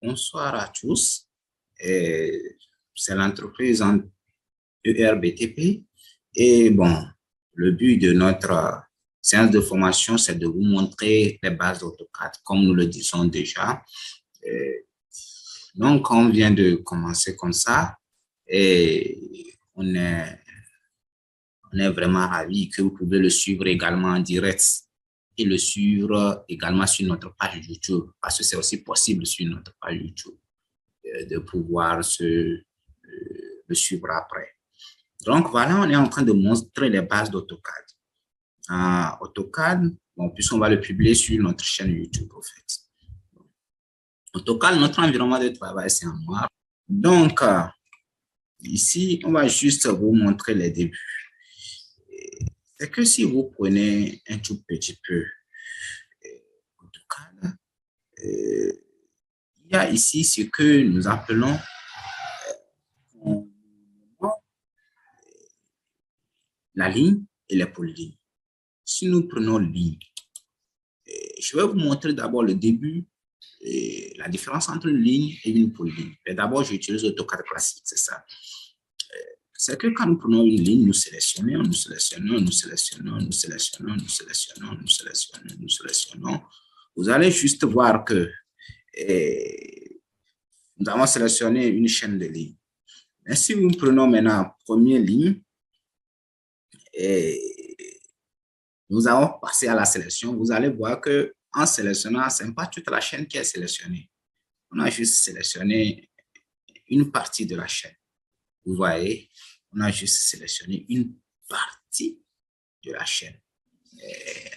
Bonsoir à tous. C'est l'entreprise en ERBTP. Et bon, le but de notre séance de formation, c'est de vous montrer les bases d'AutoCAD, comme nous le disons déjà. Donc, on vient de commencer comme ça et on est vraiment ravis que vous pouvez le suivre également en direct et le suivre également sur notre page YouTube, parce que c'est aussi possible sur notre page YouTube de pouvoir le suivre après. Donc, voilà, on est en train de montrer les bases d'AutoCAD. AutoCAD, bon, puisqu'on va le publier sur notre chaîne YouTube, en fait. AutoCAD, notre environnement de travail, c'est en noir. Donc, ici, on va juste vous montrer les débuts. C'est que si vous prenez un tout petit peu AutoCAD, il y a ici ce que nous appelons la ligne et les polylignes. Si nous prenons ligne, je vais vous montrer d'abord le début et la différence entre une ligne et une polyligne. Mais d'abord, j'utilise AutoCAD classique, c'est ça. C'est que quand nous prenons une ligne, nous sélectionnons. Vous allez juste voir que nous avons sélectionné une chaîne de lignes. Mais si nous prenons maintenant première ligne, nous avons passé à la sélection, vous allez voir que en sélectionnant, ce n'est pas toute la chaîne qui est sélectionnée. On a juste sélectionné une partie de la chaîne. Vous voyez, on a juste sélectionné une partie de la chaîne.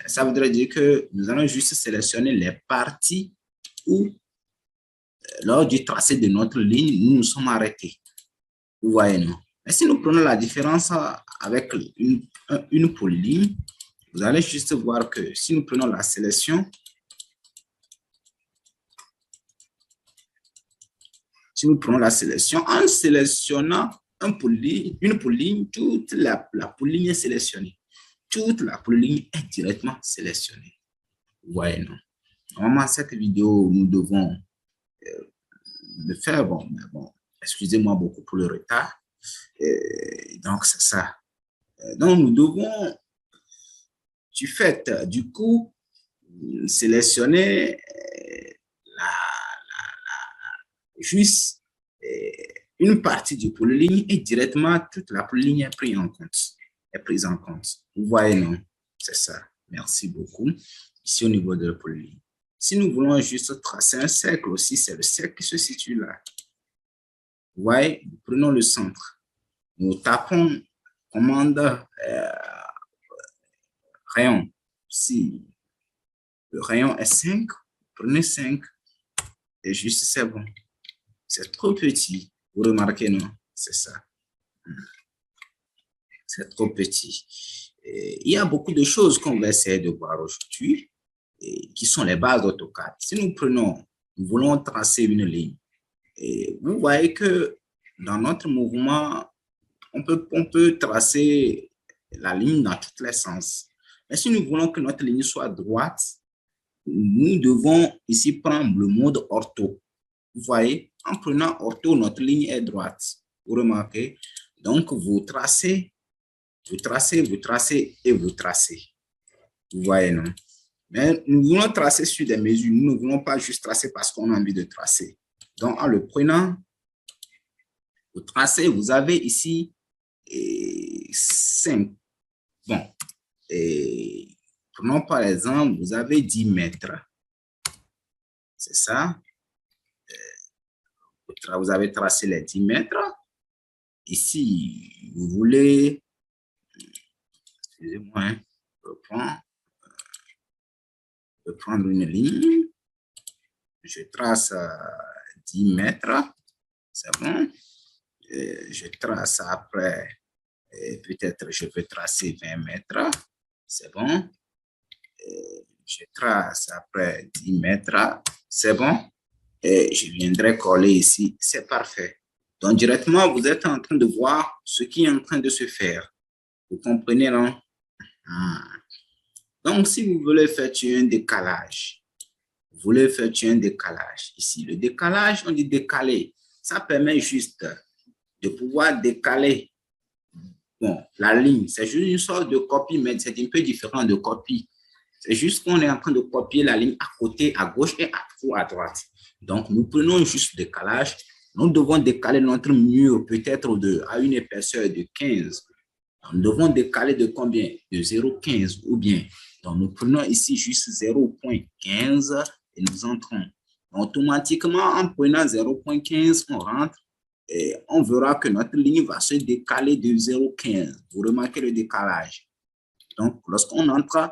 Ça voudrait dire que nous allons juste sélectionner les parties où, lors du tracé de notre ligne, nous nous sommes arrêtés. Vous voyez, non? Mais si nous prenons la différence avec une polyligne, vous allez juste voir que si nous prenons la sélection, en sélectionnant une polyligne, toute la polyligne est sélectionnée. Toute la polyligne est directement sélectionnée. Vous voyez, non? Normalement, cette vidéo, nous devons le faire. Bon, mais bon, excusez-moi beaucoup pour le retard. Donc, c'est ça. Donc, nous devons, du coup, sélectionner juste une partie du polyligne et directement toute la polyligne est prise en compte. Vous voyez, non? C'est ça. Merci beaucoup. Ici, au niveau de la polyligne. Si nous voulons juste tracer un cercle aussi, c'est le cercle qui se situe là. Vous voyez, nous prenons le centre. Nous tapons commande rayon. Si le rayon est 5, prenez 5 et juste c'est bon. C'est trop petit. Vous remarquez, non? C'est ça. C'est trop petit. Il y a beaucoup de choses qu'on va essayer de voir aujourd'hui qui sont les bases d'AutoCAD. Si nous voulons tracer une ligne, et vous voyez que dans notre mouvement, on peut tracer la ligne dans tous les sens. Mais si nous voulons que notre ligne soit droite, nous devons ici prendre le mode ortho. Vous voyez, en prenant ortho, notre ligne est droite. Vous remarquez? Donc, vous tracez et vous tracez. Vous voyez, non? Mais nous voulons tracer sur des mesures. Nous ne voulons pas juste tracer parce qu'on a envie de tracer. Donc, en le prenant, vous tracez, vous avez ici 5. Bon, prenons par exemple, vous avez 10 mètres. C'est ça. Vous avez tracé les 10 mètres. Ici, vous voulez, excusez-moi, prendre une ligne. Je trace 10 mètres. C'est bon. Je trace après, peut-être je peux tracer 20 mètres. C'est bon. Je trace après 10 mètres. C'est bon. Et je viendrai coller ici. C'est parfait. Donc, directement, vous êtes en train de voir ce qui est en train de se faire. Vous comprenez, non? Donc, si vous voulez faire un décalage, vous voulez effectuer un décalage. Ici, le décalage, on dit décaler. Ça permet juste de pouvoir décaler. Bon, la ligne, c'est juste une sorte de copie, mais c'est un peu différent de copie. C'est juste qu'on est en train de copier la ligne à côté, à gauche et à droite. Donc, nous prenons juste le décalage. Nous devons décaler notre mur peut-être à une épaisseur de 15. Nous devons décaler de combien? De 0,15 ou bien. Donc, nous prenons ici juste 0,15 et nous entrons. Automatiquement, en prenant 0,15, on rentre et on verra que notre ligne va se décaler de 0,15. Vous remarquez le décalage. Donc, lorsqu'on entre,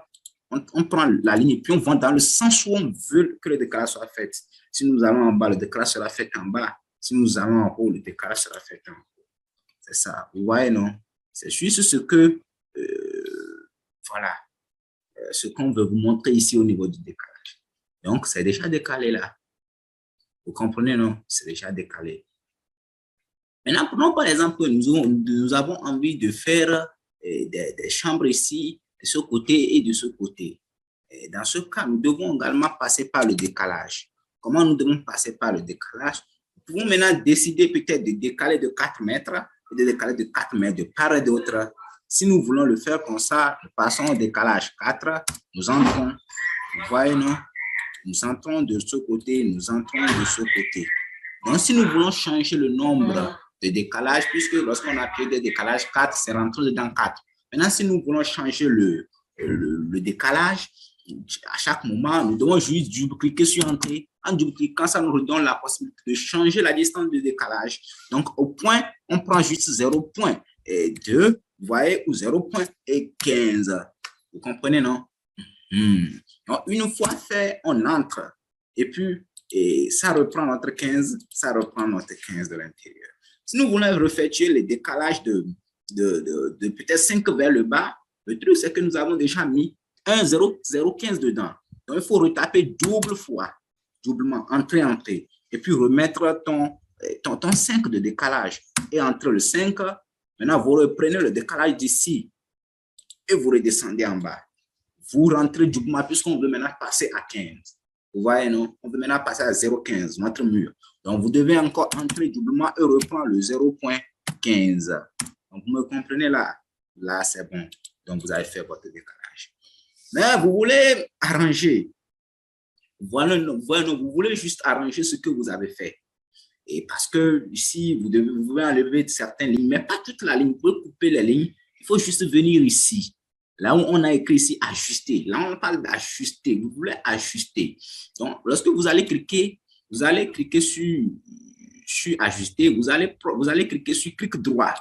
on prend la ligne et puis on va dans le sens où on veut que le décalage soit fait. Si nous allons en bas, le décalage sera fait en bas. Si nous allons en haut, le décalage sera fait en haut. C'est ça. Vous voyez, non? C'est juste ce que, voilà, ce qu'on veut vous montrer ici au niveau du décalage. Donc, c'est déjà décalé là. Vous comprenez, non? C'est déjà décalé. Maintenant, prenons par exemple, nous avons envie de faire des chambres ici, de ce côté et de ce côté. Et dans ce cas, nous devons également passer par le décalage. Comment nous devons passer par le décalage? Nous pouvons maintenant décider peut-être de décaler de 4 mètres et de décaler de 4 mètres de part et d'autre. Si nous voulons le faire comme ça, nous passons au décalage 4, nous entrons, vous voyez, non? Nous entrons de ce côté, nous entrons de ce côté. Donc, si nous voulons changer le nombre de décalage, puisque lorsqu'on a créé des décalages 4, c'est rentré dedans 4. Maintenant, si nous voulons changer le décalage, à chaque moment, nous devons juste cliquer sur Entrée. En dupliquant, ça nous redonne la possibilité de changer la distance de décalage. Donc, au point, on prend juste 0,2, vous voyez, ou 0,15. Vous comprenez, non? Donc, une fois fait, on entre. Et puis, ça reprend notre 15, ça reprend notre 15 de l'intérieur. Si nous voulons effectuer le décalage de peut-être 5 vers le bas, le truc, c'est que nous avons déjà mis 1,015 dedans. Donc, il faut retaper double fois, doublement, entrée. Et puis, remettre ton 5 de décalage. Et entre le 5, maintenant, vous reprenez le décalage d'ici et vous redescendez en bas. Vous rentrez doublement puisqu'on veut maintenant passer à 15. Vous voyez, non? On veut maintenant passer à 0,15, notre mur. Donc, vous devez encore entrer doublement et reprendre le 0,15. Donc, vous me comprenez là? Là, c'est bon. Donc, vous avez fait votre décalage. Mais vous voulez arranger. Voilà, vous voulez juste arranger ce que vous avez fait. Et parce que ici, vous devez enlever certaines lignes, mais pas toute la ligne. Vous pouvez couper les lignes. Il faut juste venir ici. Là où on a écrit ici ajuster, là on parle d'ajuster, vous voulez ajuster. Donc, lorsque vous allez cliquer sur ajuster, vous allez cliquer sur clic droit.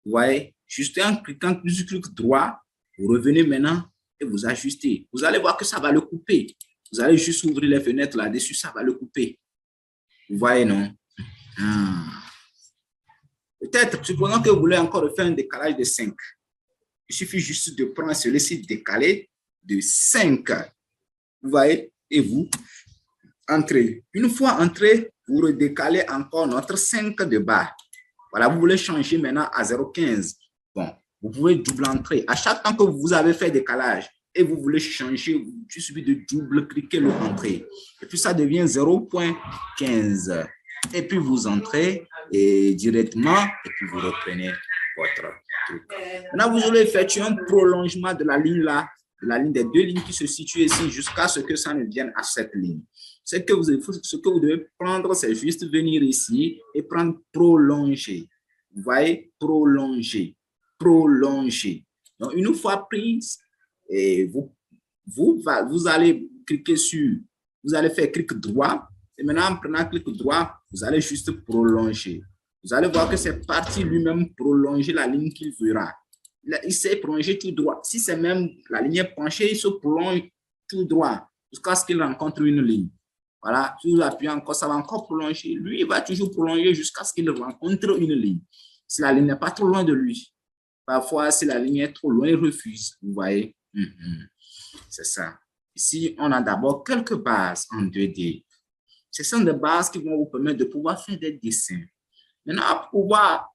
Vous voyez, juste en cliquant sur clic droit, vous revenez maintenant et vous ajustez. Vous allez voir que ça va le couper. Vous allez juste ouvrir les fenêtres là-dessus, ça va le couper. Vous voyez, non? Peut-être, supposons que vous voulez encore faire un décalage de 5. Il suffit juste de prendre celui-ci décalé de 5. Vous voyez? Et vous entrez. Une fois entré, vous redécalez encore notre 5 de bas. Voilà, vous voulez changer maintenant à 0,15. Bon, vous pouvez double entrer. À chaque temps que vous avez fait décalage et vous voulez changer, il suffit de double-cliquer le entrée. Et puis ça devient 0,15. Et puis vous entrez directement et puis vous reprenez votre truc. Maintenant, vous allez effectuer un prolongement de la ligne là, de la ligne des deux lignes qui se situent ici jusqu'à ce que ça ne vienne à cette ligne. Ce que vous devez prendre, c'est juste venir ici et prendre prolonger. Vous voyez, prolonger, prolonger. Donc, une fois prise, et vous allez cliquer sur, vous allez faire clic droit. Et maintenant, en prenant clic droit, vous allez juste prolonger. Vous allez voir que c'est parti lui-même prolonger la ligne qu'il verra. Il s'est prolongé tout droit. Si c'est même la ligne est penchée, il se prolonge tout droit jusqu'à ce qu'il rencontre une ligne. Voilà, si vous appuyez encore, ça va encore prolonger. Lui, il va toujours prolonger jusqu'à ce qu'il rencontre une ligne. Si la ligne n'est pas trop loin de lui. Parfois, si la ligne est trop loin, il refuse. Vous voyez? C'est ça. Ici, on a d'abord quelques bases en 2D. Ce sont des bases qui vont vous permettre de pouvoir faire des dessins. Maintenant, pour pouvoir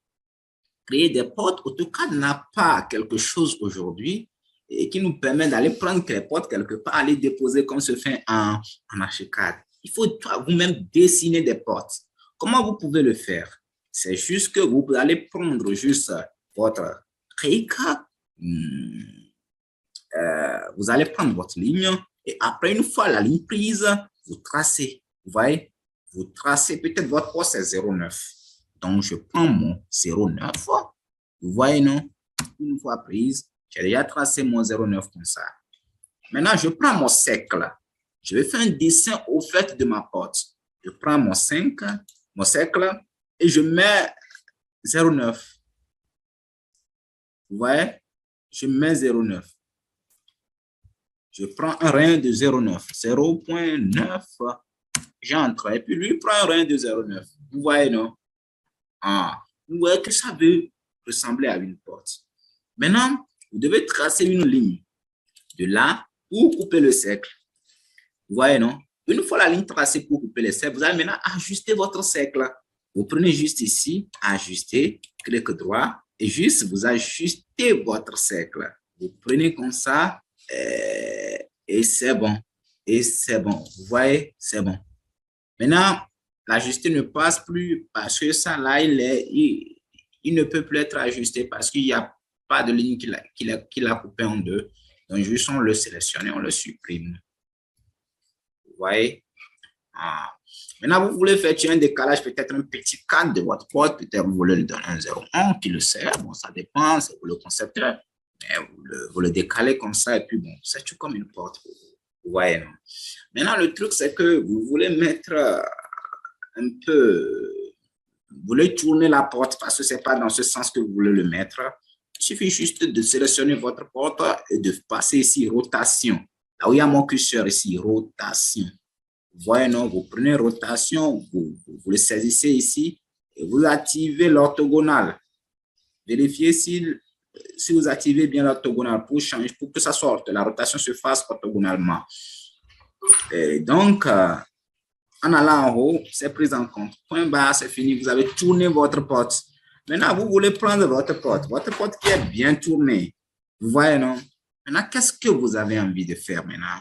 créer des portes, AutoCAD n'a pas quelque chose aujourd'hui et qui nous permet d'aller prendre les portes quelque part, aller déposer comme se fait en archicad. Il faut vous-même dessiner des portes. Comment vous pouvez le faire? C'est juste que vous allez prendre juste votre brique, vous allez prendre votre ligne et après, une fois la ligne prise, vous tracez. Vous voyez? Vous tracez peut-être votre poste c'est 0,9. Donc, je prends mon 0,9. Vous voyez, non? Une fois prise, j'ai déjà tracé mon 0,9 comme ça. Maintenant, je prends mon cercle. Je vais faire un dessin au fait de ma porte. Je prends mon cercle et je mets 0,9. Vous voyez? Je mets 0,9. Je prends un rayon de 0,9. 0,9. J'entre et puis lui prend un rayon de 0,9. Vous voyez, non? Ah, vous voyez que ça veut ressembler à une porte. Maintenant, vous devez tracer une ligne de là pour couper le cercle. Vous voyez, non? Une fois la ligne tracée pour couper le cercle, vous allez maintenant ajuster votre cercle. Vous prenez juste ici, ajuster, clic droit, et juste vous ajustez votre cercle. Vous prenez comme ça, et c'est bon. Et c'est bon. Vous voyez, c'est bon. Maintenant, l'ajuster ne passe plus parce que ça, là, il ne peut plus être ajusté parce qu'il n'y a pas de ligne qui l'a coupé en deux. Donc, juste on le sélectionne et on le supprime. Vous voyez? Ah. Maintenant, vous voulez faire un décalage, peut-être un petit cadre de votre porte, peut-être vous voulez le donner un 0,1, qui le sert, bon, ça dépend, c'est pour le concepteur. Mais vous le décalez comme ça, et puis bon, c'est tout comme une porte. Vous voyez, non? Maintenant, le truc, c'est que vous voulez mettre un peu, vous voulez tourner la porte parce que ce n'est pas dans ce sens que vous voulez le mettre. Il suffit juste de sélectionner votre porte et de passer ici, rotation. Là où il y a mon curseur ici, rotation. Vous voyez, non, vous prenez rotation, vous le saisissez ici et vous activez l'orthogonale. Vérifiez si vous activez bien l'orthogonale pour changer, pour que ça sorte, la rotation se fasse orthogonalement. Et donc, en allant en haut, c'est pris en compte. Point barre, c'est fini. Vous avez tourné votre porte. Maintenant, vous voulez prendre votre porte qui est bien tournée. Vous voyez, non? Maintenant, qu'est-ce que vous avez envie de faire maintenant?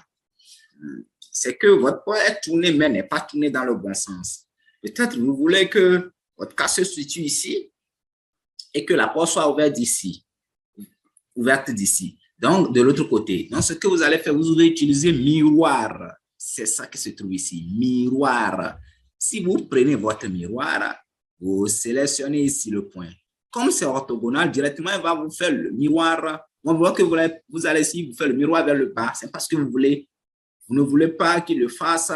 C'est que votre porte est tournée, mais n'est pas tournée dans le bon sens. Peut-être vous voulez que votre casse se situe ici et que la porte soit ouverte d'ici. Ouverte d'ici. Donc, de l'autre côté. Donc, ce que vous allez faire, vous allez utiliser miroir. C'est ça qui se trouve ici, miroir. Si vous prenez votre miroir, vous sélectionnez ici le point. Comme c'est orthogonal, directement, il va vous faire le miroir. On voit que vous allez ici vous faire le miroir vers le bas. C'est parce que vous ne voulez pas qu'il le fasse,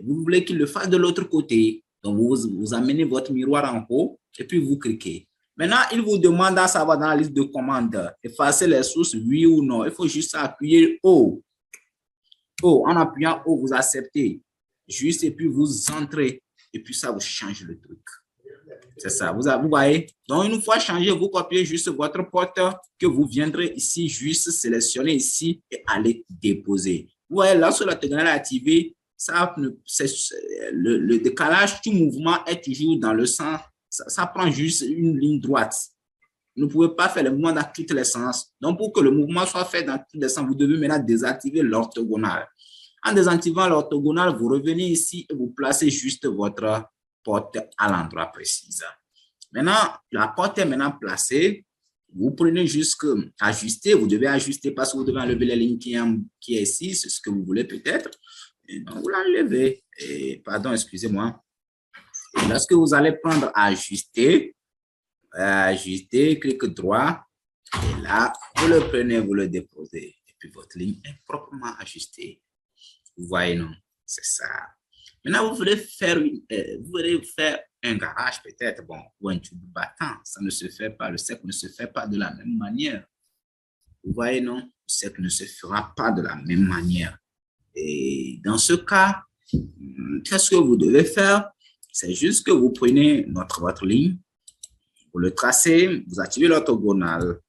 vous voulez qu'il le fasse de l'autre côté. Donc, vous amenez votre miroir en haut et puis vous cliquez. Maintenant, il vous demande à savoir dans la liste de commandes, effacer les sources, oui ou non. Il faut juste appuyer O. En appuyant O, vous acceptez. Juste, et puis vous entrez. Et puis ça vous change le truc. C'est ça, vous voyez. Donc, une fois changé, vous copiez juste votre porte que vous viendrez ici, juste sélectionner ici et aller déposer. Vous voyez, lorsque l'orthogonale est activée, le décalage du mouvement est toujours dans le sens, ça prend juste une ligne droite. Vous ne pouvez pas faire le mouvement dans tous les sens. Donc, pour que le mouvement soit fait dans tous les sens, vous devez maintenant désactiver l'orthogonale. En désactivant l'orthogonale, vous revenez ici et vous placez juste votre porte à l'endroit précis. Maintenant, la porte est maintenant placée. Vous prenez juste ajuster. Vous devez ajuster parce que vous devez enlever les lignes qui est ici. C'est ce que vous voulez peut-être. Et donc, vous l'enlevez. Pardon, excusez-moi. Lorsque vous allez prendre ajuster, clic droit. Et là, vous le prenez, vous le déposez. Et puis, votre ligne est proprement ajustée. Vous voyez, non? C'est ça. Maintenant, vous voulez faire un garage, peut-être, bon, ou un tube battant. Ça ne se fait pas. Le cercle ne se fait pas de la même manière. Vous voyez, non? Le cercle ne se fera pas de la même manière. Et dans ce cas, qu'est-ce que vous devez faire? C'est juste que vous prenez votre ligne, vous le tracez, vous activez l'orthogonale,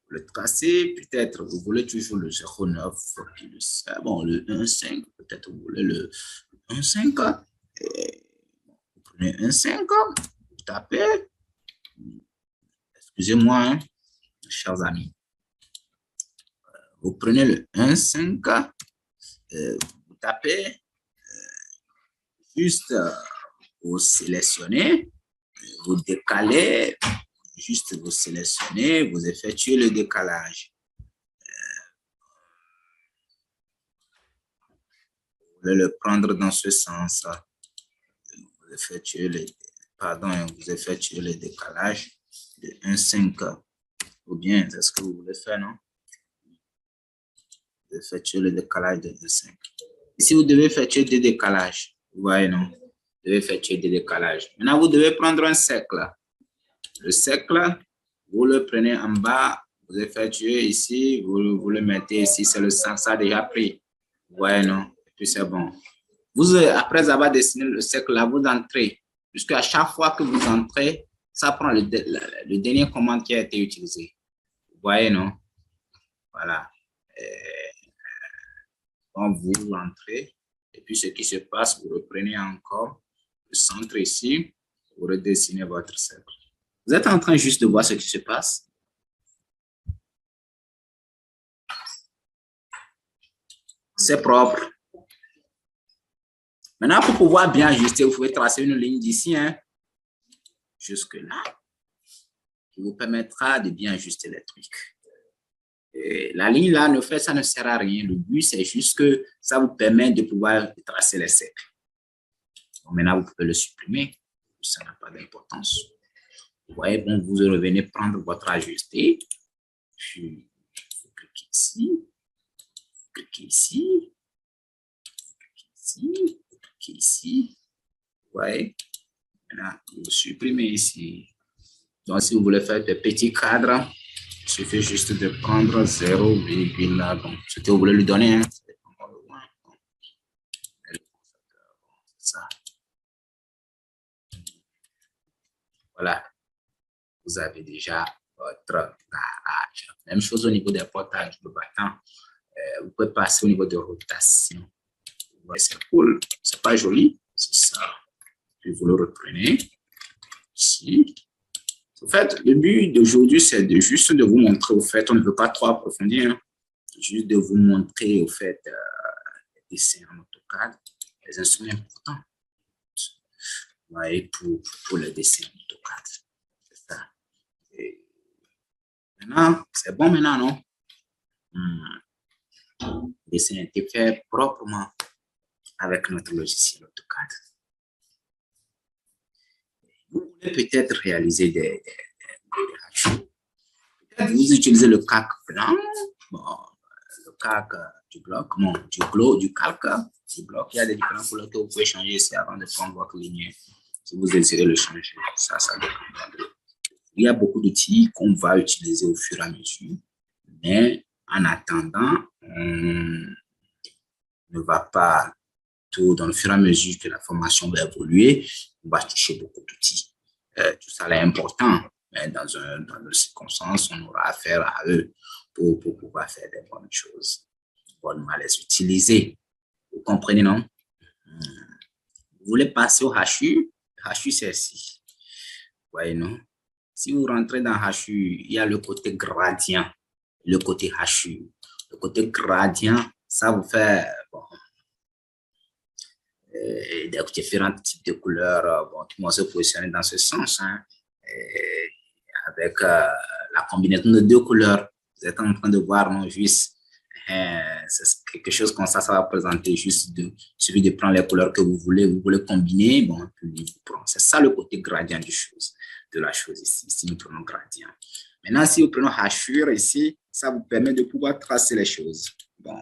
le tracé, peut-être vous voulez toujours le 0,9, bon, le 1,5, peut-être vous voulez le 1,5, vous prenez 1,5, vous tapez, excusez-moi, hein, chers amis, Vous prenez le 1, 5, vous tapez, juste vous sélectionnez, vous décalez, juste vous sélectionnez, vous effectuez le décalage. Vous voulez le prendre dans ce sens. Vous effectuez le décalage de 1, 5. Ou bien, c'est ce que vous voulez faire, non? Vous effectuez le décalage de 1, 5. Ici, vous devez effectuer des décalages. Vous voyez, non? Vous devez effectuer des décalages. Maintenant, vous devez prendre un cercle. Le cercle, vous le prenez en bas, vous effectuez ici, vous le mettez ici, c'est le sens, ça a déjà pris. Vous voyez, non? Et puis c'est bon. Vous, après avoir dessiné le cercle là, vous entrez, puisque à chaque fois que vous entrez, ça prend le dernier commande qui a été utilisé. Vous voyez, non? Voilà. Donc, vous entrez, et puis ce qui se passe, vous reprenez encore le centre ici, vous redessinez votre cercle. Vous êtes en train juste de voir ce qui se passe. C'est propre. Maintenant, pour pouvoir bien ajuster, vous pouvez tracer une ligne d'ici, hein, jusque là, qui vous permettra de bien ajuster les trucs. Et la ligne là, ça ne sert à rien. Le but, c'est juste que ça vous permet de pouvoir tracer les cercles. Donc, maintenant, vous pouvez le supprimer. Ça n'a pas d'importance. Vous voyez, bon, vous revenez prendre votre ajusté. Puis, vous cliquez ici. Vous cliquez ici. Ici, ici, vous voyez, maintenant, vous supprimez ici. Donc, si vous voulez faire des petits cadres, il suffit juste de prendre 0,1, donc ce que vous voulez lui donner, hein. Ça. Voilà, vous avez déjà votre garage. Même chose au niveau des portages de battant. Vous pouvez passer au niveau de rotation. C'est cool, c'est pas joli, c'est ça. Puis vous le reprenez ici. En fait, le but d'aujourd'hui, c'est juste de vous montrer, au fait, on ne veut pas trop approfondir, hein, juste de vous montrer, au fait, les dessins en AutoCAD, les instruments importants. Vous voyez, pour les dessins en AutoCAD. C'est ça. Et maintenant, c'est bon maintenant, non? Le dessin a été fait proprement avec notre logiciel AutoCAD. Vous voulez peut-être réaliser des hachures. Peut-être vous utilisez le calque blanc, bon, le calque du bloc, non, du calque, du bloc. Il y a des différentes couleurs que vous pouvez changer ici avant de prendre votre ligne. Si vous désirez le changer, ça dépend. Il y a beaucoup d'outils qu'on va utiliser au fur et à mesure, mais en attendant, on ne va pas tout dans le fur et à mesure que la formation va évoluer, on va toucher beaucoup d'outils. Tout ça est important, mais dans une circonstance, on aura affaire à eux pour pouvoir faire des bonnes choses, bonnement les utiliser. Vous comprenez, non? Vous voulez passer au hachure? Hachure, c'est ici. Vous voyez, non? Si vous rentrez dans hachure, il y a le côté gradient, le côté hachure. Le côté gradient, ça vous fait bon, des différents types de couleurs. Bon, tout le monde se positionne dans ce sens, hein, avec la combinaison de deux couleurs. Vous êtes en train de voir, non, juste c'est quelque chose comme ça va présenter juste il suffit de prendre les couleurs que vous voulez combiner, bon, puis vous prenez. C'est ça le côté gradient de la chose ici. Ici, nous prenons gradient. Maintenant, si vous prenez hachure ici, ça vous permet de pouvoir tracer les choses. Bon,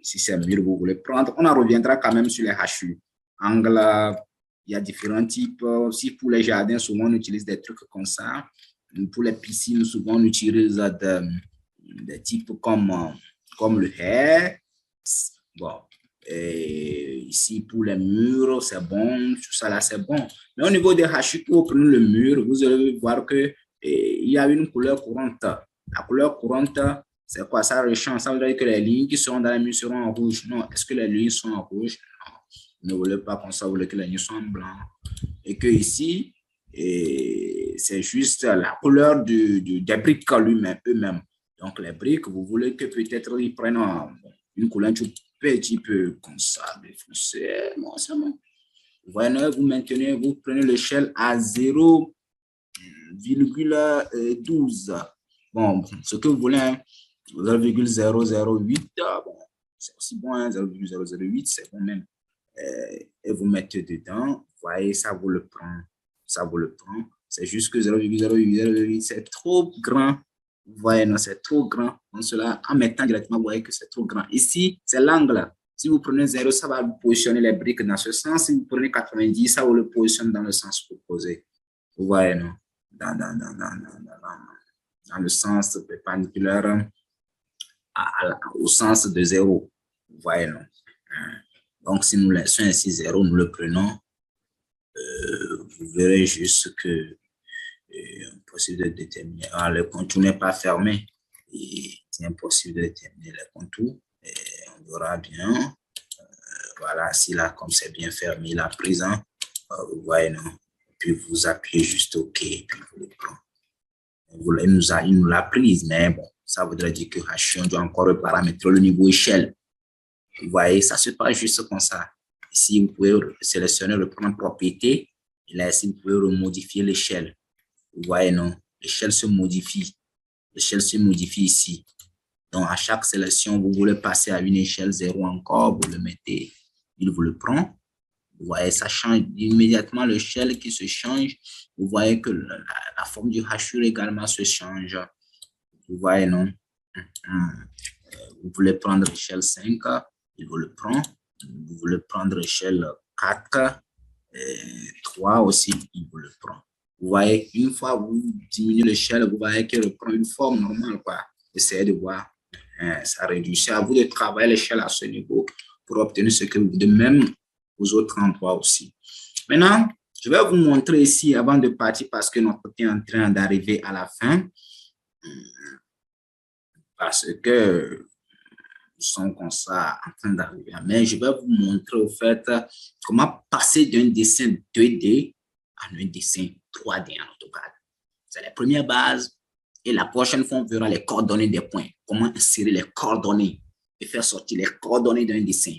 si c'est mur, vous voulez prendre, on en reviendra quand même sur les hachures. Angle, il y a différents types. Aussi, pour les jardins, souvent, on utilise des trucs comme ça. Pour les piscines, souvent, on utilise des types comme le hair. Bon, et ici, pour les murs, c'est bon. Tout ça, là, c'est bon. Mais au niveau des hachures, vous prenez le mur, vous allez voir que il y a une couleur courante. La couleur courante, c'est quoi? Ça rechange. Ça veut dire que les lignes qui seront dans les murs seront en rouge. Non. Est-ce que les lignes sont en rouge? Non. Ne voulez pas comme ça, vous voulez que les lignes soient en blanc. Et que ici, c'est juste la couleur des briques eux-mêmes. Donc, les briques, vous voulez que peut-être ils prennent une couleur un petit peu comme ça, défoncé. Bon, c'est bon. Vous voyez, vous maintenez, vous prenez l'échelle à 0,12. Bon, ce que vous voulez, hein, 0,008, bon, c'est aussi bon, hein, 0,008, c'est bon même. Et vous mettez dedans, vous voyez, ça vous le prend. Ça vous le prend. C'est juste que 0,008, c'est trop grand. Vous voyez, non, c'est trop grand. Donc, cela, en mettant directement, vous voyez que c'est trop grand. Ici, c'est l'angle. Si vous prenez 0, ça va vous positionner les briques dans ce sens. Si vous prenez 90, ça vous le positionne dans le sens proposé. Vous voyez, non? Dans le sens perpendiculaire au sens de 0. Vous voyez, non? Donc, si nous laissons ainsi 0, nous le prenons. Vous verrez juste que impossible de déterminer. Le contour n'est pas fermé. C'est impossible de déterminer les contours. Et on verra bien. Voilà, si là, comme c'est bien fermé, la prise, hein, vous voyez, non? Puis vous appuyez juste OK, puis vous le prenez. Il nous l'a prise, mais bon, ça voudrait dire que on doit encore paramétrer le niveau échelle. Vous voyez, ça se passe juste comme ça. Ici, vous pouvez sélectionner le plan propriété. Et là, ici, vous pouvez remodifier l'échelle. Vous voyez, non? L'échelle se modifie. L'échelle se modifie ici. Donc, à chaque sélection, vous voulez passer à une échelle 0 encore, vous le mettez, il vous le prend. Vous voyez, ça change immédiatement l'échelle qui se change. Vous voyez que la forme du hachure également se change. Vous voyez, non? Vous voulez prendre l'échelle 5, il vous le prend. Vous voulez prendre l'échelle 4, 3 aussi, il vous le prend. Vous voyez, une fois vous diminuez l'échelle, vous voyez qu'elle reprend une forme normale, quoi. Essayez de voir. Ça réduit. C'est à vous de travailler l'échelle à ce niveau pour obtenir ce que vous voulez, même aux autres endroits aussi. Maintenant, je vais vous montrer ici avant de partir parce que notre temps est en train d'arriver à la fin. Parce que nous sommes comme ça en train d'arriver. Mais je vais vous montrer au fait comment passer d'un dessin 2D à un dessin 3D en AutoCAD. C'est la première base. Et la prochaine fois, on verra les coordonnées des points. Comment insérer les coordonnées et faire sortir les coordonnées d'un dessin.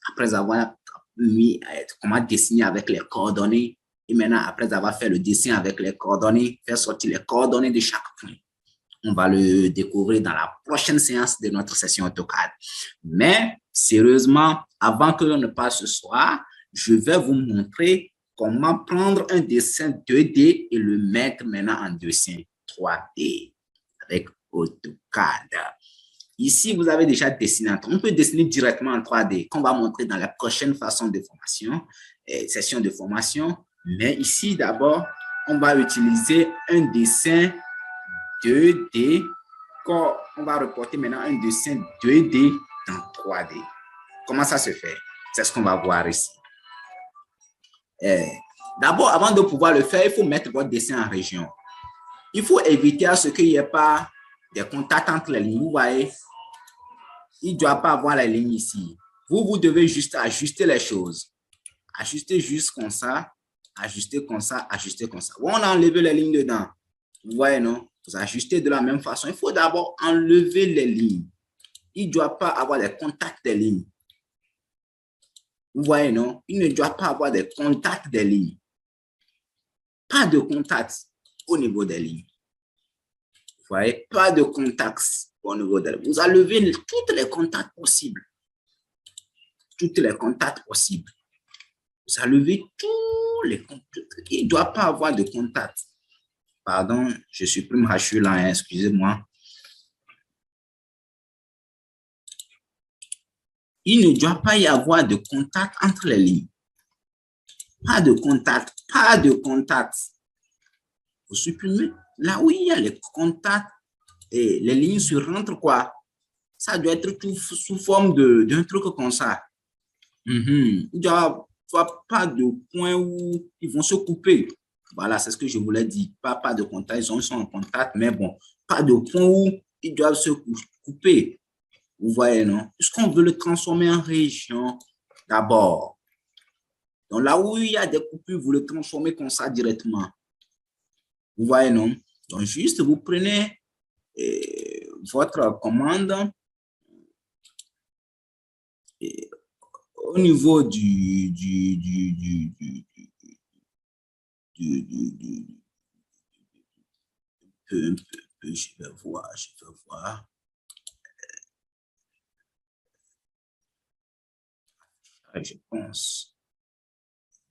Après avoir mis, comment dessiner avec les coordonnées. Et maintenant, après avoir fait le dessin avec les coordonnées, faire sortir les coordonnées de chaque point. On va le découvrir dans la prochaine séance de notre session AutoCAD. Mais, sérieusement, avant que l'on ne passe ce soir, je vais vous montrer comment prendre un dessin 2D et le mettre maintenant en dessin 3D avec AutoCAD. Ici, vous avez déjà dessiné. On peut dessiner directement en 3D, qu'on va montrer dans la prochaine façon de formation, session de formation. Mais ici, d'abord, on va utiliser un dessin 2D. Quand on va reporter maintenant un dessin 2D dans 3D. Comment ça se fait? C'est ce qu'on va voir ici. D'abord, avant de pouvoir le faire, il faut mettre votre dessin en région. Il faut éviter à ce qu'il n'y ait pas des contacts entre les lignes. Vous voyez, il ne doit pas avoir la ligne ici. Vous devez juste ajuster les choses. Ajuster juste comme ça, ajuster comme ça, ajuster comme ça. On a enlevé les lignes dedans. Vous voyez, non? Vous ajustez de la même façon. Il faut d'abord enlever les lignes. Il ne doit pas avoir des contacts des lignes. Vous voyez, non? Il ne doit pas avoir des contacts des lignes. Pas de contact au niveau des lignes. Vous voyez? Pas de contacts au niveau des lignes. Vous enlevez tous les contacts possibles. Toutes les contacts possibles. Vous enlevez tous les contacts. Il ne doit pas avoir de contact. Pardon, je supprime Hachure là, hein, excusez-moi. Il ne doit pas y avoir de contact entre les lignes. Pas de contact, pas de contact. Vous supprimez là où il y a les contacts et les lignes se rentrent quoi. Ça doit être tout sous forme d'un truc comme ça. Il ne doit y avoir pas de point où ils vont se couper. Voilà, c'est ce que je voulais dire. Pas de contact, ils sont en contact, mais bon, pas de point où ils doivent se couper. Vous voyez, non? Puisqu'on veut le transformer en région d'abord. Donc là où il y a des coupures, vous le transformez comme ça directement. Vous voyez, non? Donc juste, vous prenez votre commande, au niveau je vais voir. Je pense.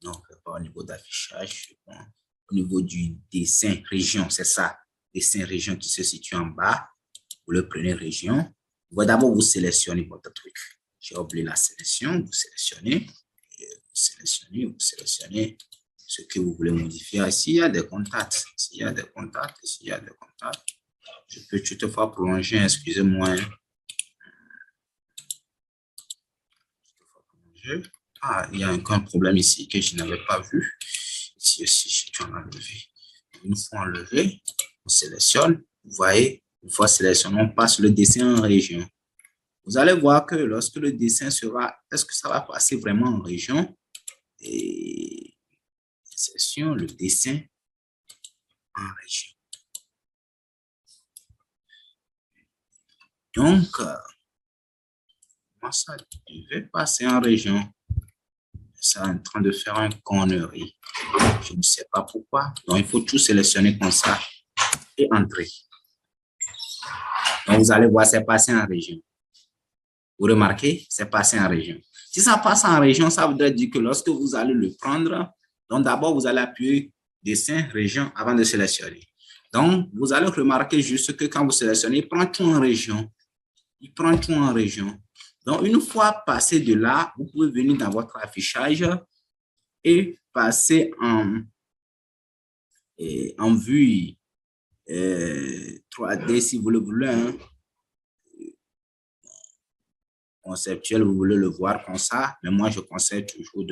Non, pas au niveau d'affichage, je pense. Au niveau du dessin région, c'est ça. Dessin région qui se situe en bas. Vous le prenez région. D'abord, vous sélectionnez votre truc. J'ai oublié la sélection. Vous sélectionnez. Vous sélectionnez ce que vous voulez modifier. S'il y a des contacts, je peux toutefois prolonger, excusez-moi. Ah, il y a un problème ici que je n'avais pas vu. Ici aussi, je suis enlevé. Une fois enlevé, on sélectionne. Vous voyez, une fois sélectionné, on passe le dessin en région. Vous allez voir que lorsque le dessin sera, est-ce que ça va passer vraiment en région? Et sélection, le dessin en région. Donc, moi, ça devait passer en région. C'est en train de faire une connerie. Je ne sais pas pourquoi. Donc, il faut tout sélectionner comme ça et entrer. Donc, vous allez voir, c'est passé en région. Vous remarquez, c'est passé en région. Si ça passe en région, ça voudrait dire que lorsque vous allez le prendre, donc d'abord, vous allez appuyer dessin, région avant de sélectionner. Donc, vous allez remarquer juste que quand vous sélectionnez, il prend tout en région. Il prend tout en région. Donc, une fois passé de là, vous pouvez venir dans votre affichage et passer en vue 3D si vous le voulez. Hein. Conceptuel, vous voulez le voir comme ça, mais moi, je conseille toujours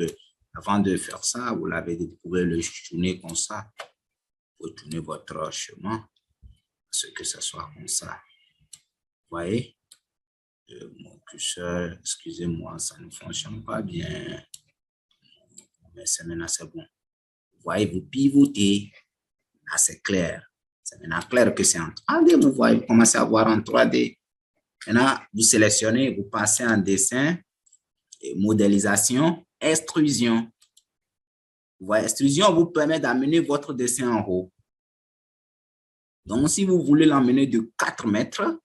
avant de faire ça, vous pouvez le tourner comme ça. Vous tournez votre chemin, ce que ce soit comme ça. Vous voyez? Mon curseur, excusez-moi, ça ne fonctionne pas bien. Mais c'est maintenant, c'est bon. Vous voyez, vous pivotez. Là, c'est clair. C'est maintenant clair que c'est en 3D. Vous voyez, vous commencez à voir en 3D. Maintenant, vous sélectionnez, vous passez en dessin, modélisation, extrusion. Vous voyez, extrusion vous permet d'amener votre dessin en haut. Donc, si vous voulez l'emmener de 4 mètres,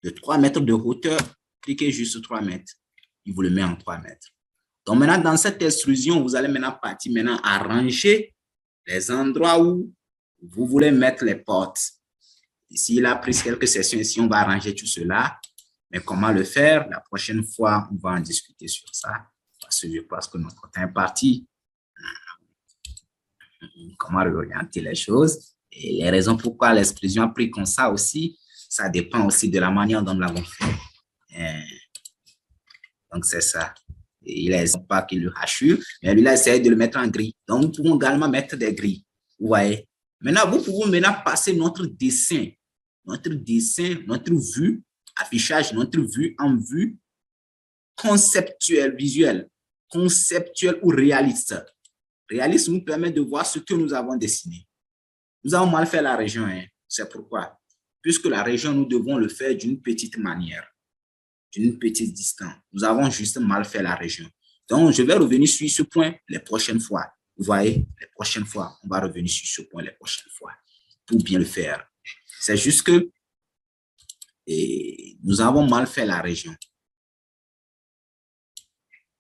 de 3 mètres de hauteur, cliquez juste sur 3 mètres. Il vous le met en 3 mètres. Donc, maintenant, dans cette extrusion, vous allez maintenant partir maintenant à ranger les endroits où vous voulez mettre les portes. Ici, il a pris quelques sessions ici, on va arranger tout cela. Mais comment le faire? La prochaine fois, on va en discuter sur ça. Parce que je pense que notre temps est parti. Comment réorienter les choses. Et les raisons pourquoi l'exclusion a pris comme ça aussi, ça dépend aussi de la manière dont nous l'avons fait. Donc, c'est ça. Et il n'a pas qu'il le hachure, mais lui, il a essayé de le mettre en gris. Donc, nous pouvons également mettre des gris. Vous voyez? Maintenant, vous pouvez maintenant passer notre dessin, notre vue, affichage, notre vue en vue conceptuelle, visuelle, conceptuelle ou réaliste. Réaliste nous permet de voir ce que nous avons dessiné. Nous avons mal fait la région, hein. C'est pourquoi. Puisque la région, nous devons le faire d'une petite manière, d'une petite distance. Nous avons juste mal fait la région. Donc, je vais revenir sur ce point les prochaines fois. Vous voyez, les prochaines fois, on va revenir sur ce point les prochaines fois pour bien le faire. C'est juste que nous avons mal fait la région.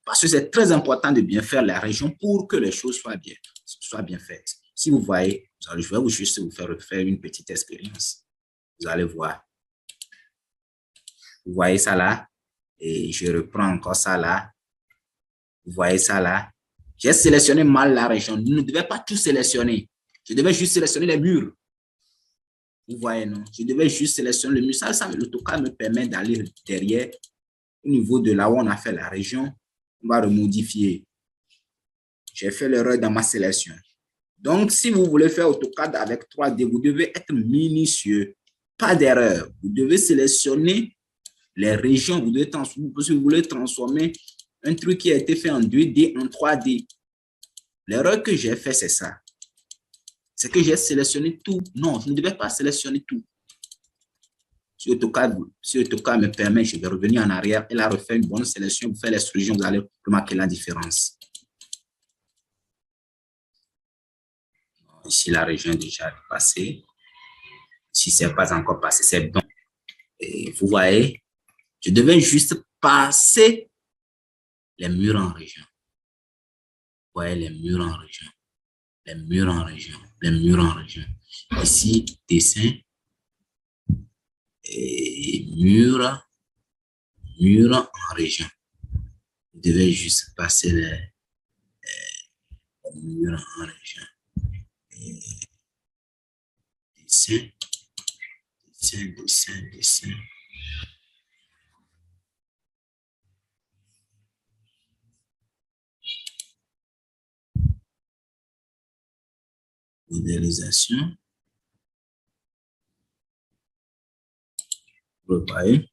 Parce que c'est très important de bien faire la région pour que les choses soient bien faites. Si vous voyez, je vais juste vous faire une petite expérience. Vous allez voir. Vous voyez ça là? Et je reprends encore ça là. Vous voyez ça là? J'ai sélectionné mal la région. Vous ne devez pas tout sélectionner. Je devais juste sélectionner les murs. Vous voyez, non? Je devais juste sélectionner le mur. Ça, l'AutoCAD me permet d'aller derrière, au niveau de là où on a fait la région. On va remodifier. J'ai fait l'erreur dans ma sélection. Donc, si vous voulez faire AutoCAD avec 3D, vous devez être minutieux. Pas d'erreur. Vous devez sélectionner les régions. Si vous voulez transformer un truc qui a été fait en 2D en 3D. L'erreur que j'ai fait, c'est ça. C'est que j'ai sélectionné tout. Non, je ne devais pas sélectionner tout. Si AutoCAD me permet, je vais revenir en arrière et là refaire une bonne sélection, vous faire l'extrusion, vous allez remarquer la différence. Ici, la région est déjà passée. Si ce n'est pas encore passé, c'est bon. Et vous voyez, je devais juste passer les murs en région. Vous voyez les murs en région. Les murs en région. Les murs en région. Ici, dessin. Et murs en région. Je devais juste passer les murs en région. Et dessin. Modélisation. Vous voyez,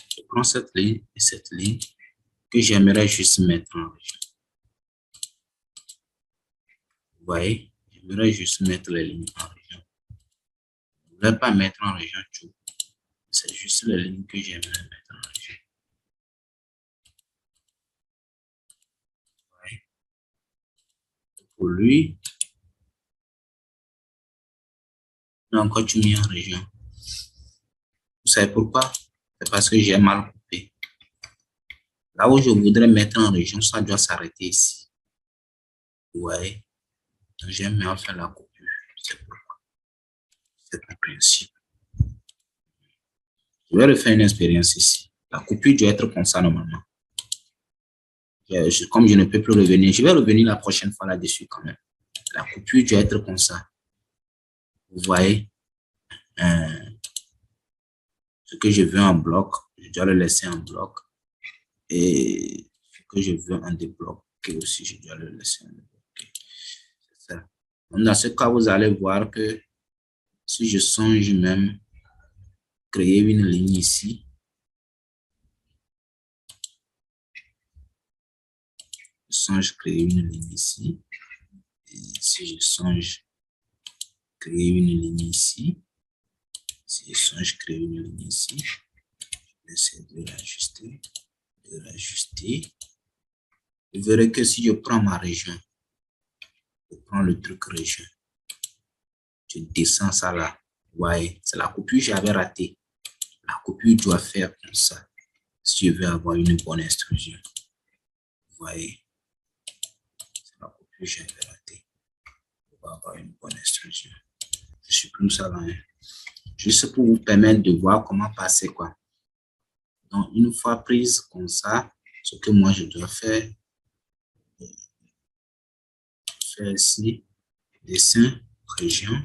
je prends cette ligne et cette ligne que j'aimerais juste mettre en région. Vous voyez, j'aimerais juste mettre les lignes en région. Je ne voulais pas mettre en région tout. C'est juste les lignes que j'aimerais mettre en région. Vous voyez. Pour lui, on a encore tout mis en région. Vous savez pourquoi? C'est parce que j'ai mal coupé. Là où je voudrais mettre en région, ça doit s'arrêter ici. Vous voyez? Donc, j'aime bien faire la coupure. C'est pourquoi. C'est compréhensible. Je vais refaire une expérience ici. La coupure doit être comme ça normalement. Comme je ne peux plus revenir, je vais revenir la prochaine fois là-dessus quand même. La coupure doit être comme ça. Vous voyez? Ce que je veux en bloc, je dois le laisser en bloc. Et ce que je veux en débloquer aussi, je dois le laisser en débloqué. C'est ça. Donc, dans ce cas, vous allez voir que si je songe même créer une ligne ici, je songe créer une ligne ici, et si je songe créer une ligne ici, si je songe créer une ligne ici, j'essaie de l'ajuster, vous verrez que si je prends ma région, je prends le truc région, je descends ça là, vous voyez, c'est la coupure que j'avais ratée. La coupure doit faire comme ça, si je veux avoir une bonne extrusion. Vous voyez, c'est la coupure que j'avais ratée pour avoir une bonne extrusion. Je supprime ça là, hein. Juste pour vous permettre de voir comment passer quoi. Donc, une fois prise comme ça, ce que moi je dois faire ici, dessin, région.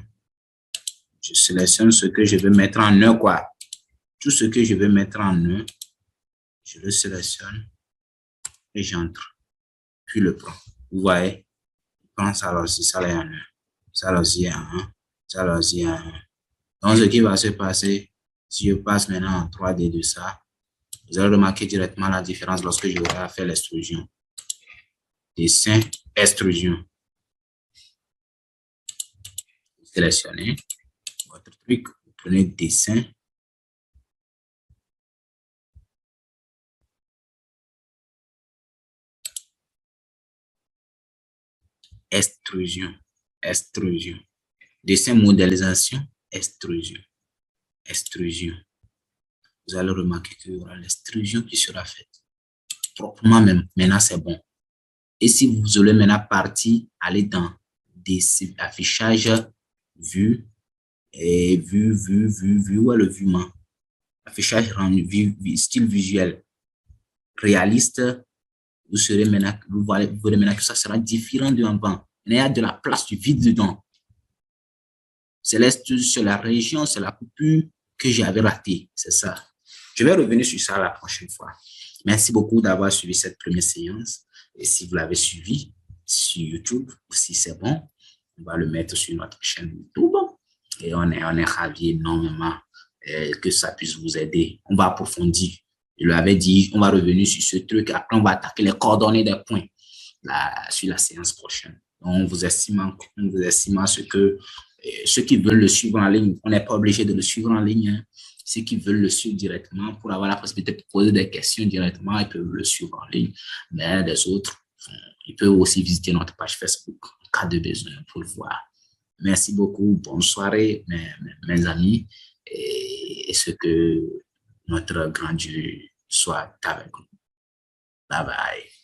Je sélectionne ce que je veux mettre en nœud quoi. Tout ce que je veux mettre en nœud, je le sélectionne et j'entre. Puis le prends. Vous voyez, je prends ça là aussi, ça là est en nœud. Ça là aussi est en 1, ça là aussi est en 1. Donc, ce qui va se passer, si je passe maintenant en 3D de ça, vous allez remarquer directement la différence lorsque je vais faire l'extrusion. Dessin, extrusion. Vous sélectionnez votre truc, vous prenez dessin. Extrusion, extrusion. Dessin, modélisation, extrusion, extrusion. Vous allez remarquer qu'il y aura l'extrusion qui sera faite. Proprement même, maintenant c'est bon. Et si vous voulez maintenant partir, aller dans des affichages vue et vue, où est le vue-ment? Affichage rendu, style visuel, réaliste, vous serez maintenant, vous verrez maintenant que ça sera différent de avant. Il y a de la place, du vide dedans. C'est sur la région, c'est la coupure que j'avais ratée, c'est ça. Je vais revenir sur ça la prochaine fois. Merci beaucoup d'avoir suivi cette première séance. Et si vous l'avez suivi sur YouTube, si c'est bon, on va le mettre sur notre chaîne YouTube. Et on est ravis énormément que ça puisse vous aider. On va approfondir. Je l'avais dit, on va revenir sur ce truc. Après, on va attaquer les coordonnées des points sur la séance prochaine. Donc, on vous estime à ce que ceux qui veulent le suivre en ligne, on n'est pas obligé de le suivre en ligne. Hein. ceux qui veulent le suivre directement pour avoir la possibilité de poser des questions directement, ils peuvent le suivre en ligne. Mais les autres, ils peuvent aussi visiter notre page Facebook en cas de besoin pour le voir. Merci beaucoup. Bonne soirée, mes amis. Et ce que notre grand Dieu soit avec nous. Bye bye.